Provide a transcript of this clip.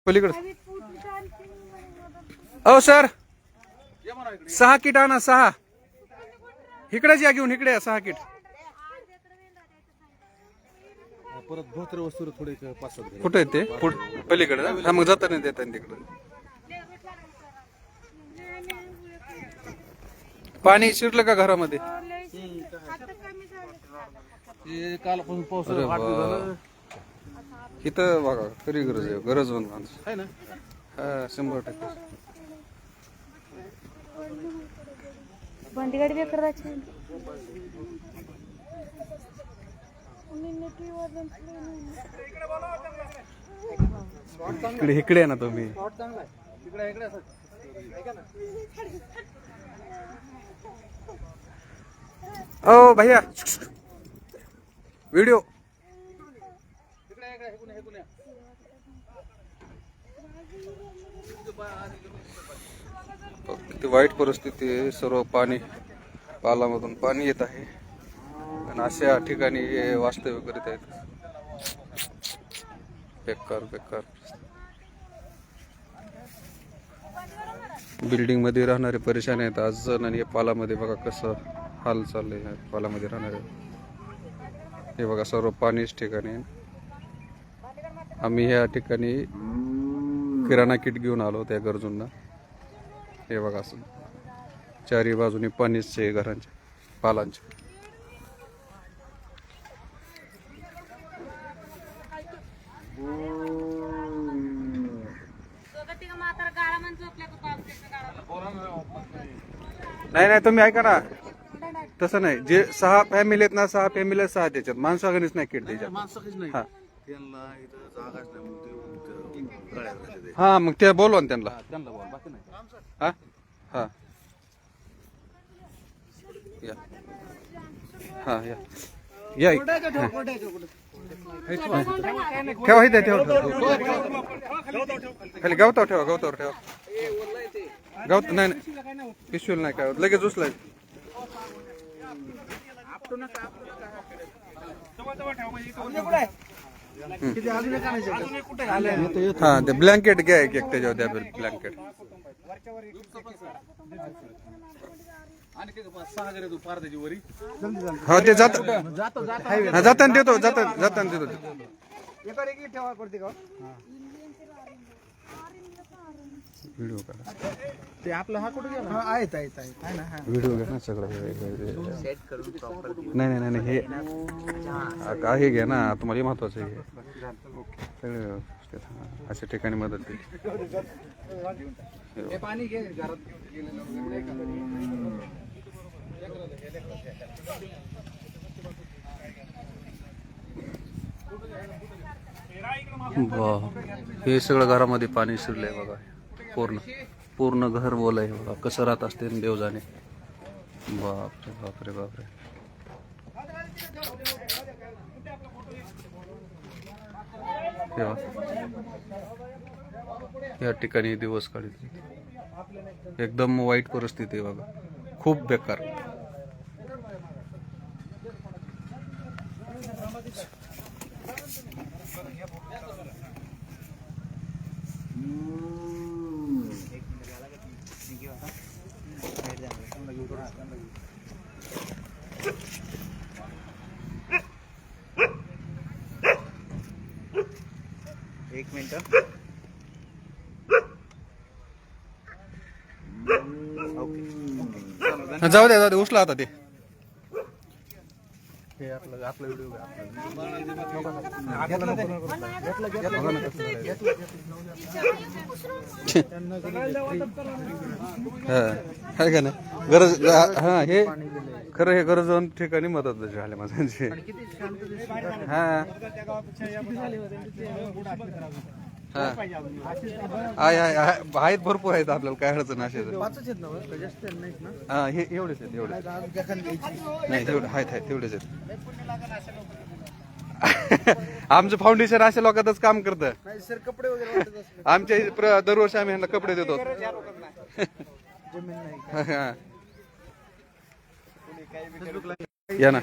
पलीकडे अहो sir 6 kit आणा 6 इकडेच या घेऊन इकडे या 6 किट परत धोत्र वस्तू थोडे 5-7 कुठे आहे ते पलीकडे ना? हा मग जाता नाही देता तिकडे पाणी शिरलं का घरामध्ये कालपासून पाऊस अरे वा. इथं बघा खरी गरज आहे गरजवंत माणसं आहे ना. हा 100% बंदी गाडी बेकार जायची इकडे इकडे आहे ना तुम्ही ओ भैया व्हिडिओ किती वाईट परिस्थिती आहे सर्व पाणी पालामधून पाणी येत आहे आणि अशा ठिकाणी हे वास्तव्य करीत आहेत बेकार बेकार बिल्डिंग मध्ये राहणारे परेशान आहेत आज आणि या पालामध्ये बघा कसं हाल चाललंय पालामध्ये राहणारे हे बघा सर्व पाणीच ठिकाणी आहे. आम्ही या ठिकाणी किराणा किट घेऊन आलो त्या गरजूंना हे बघा असं चारी बाजूनी पाणीच आहे घरांच्या पालांच्या नाही नाही तुम्ही ऐका ना तसं नाही जे 6 फॅमिली आहेत ना 6 फॅमिली 6 त्याच्यात माणसागणीच नाही किट त्याच्यात माणसाच नाही हा त्यांना इथं जागाच नाही म्हणून ते गळ्यात घातले ते. हा मग ते बोलवा ना त्यांना त्यांना बोल बाकी नाही. हा हा या हा या ठेवा इथे ठेवा खाली गवतावर ठेवा गवतावर ठेवा गवत नाही नाही पिशवील नाही काय होत लगेच उचलाय हा ते ब्लँकेट घ्या एक त्याच्यावर द्या ब्लँकेट हा ते जात जाताना देतो जाताना देतो व्हिडिओ काढा ते आपला हा कुठे गेला आहेत आहे ना. व्हिडिओ घ्या ना सगळं नाही नाही नाही हे आहे घ्या ना तुम्हाला हे महत्वाचं आहे सगळं व्यवस्थित हा. अशा ठिकाणी मदत केली पाणी घे घरात हे सगळं घरामध्ये पाणी शिरलंय बघा पूर्ण पूर्ण घर बोल आहे बघा कसं राहत असते देव जाणे बापरे बापरे बापरे या ठिकाणी दिवस काढित एकदम वाईट परिस्थिती आहे बघा खूप बेकार एक मिनिट जाऊ द्या उचला आता ते आपला व्हिडिओ हा का नाही गरज हा हे खरं हे गरजवंत ठिकाणी मदत झाली माझ्यांची हा आहेत भरपूर आहेत आपल्याला काय अडचण असेल हा हे एवढेच आहेत एवढेच नाही तेवढे आहेत तेवढेच आहेत आमचं फाउंडेशन अशा लोकांतच काम करतं सर कपडे वगैरे आमच्या दरवर्षी आम्ही ह्यांना कपडे देतो या ना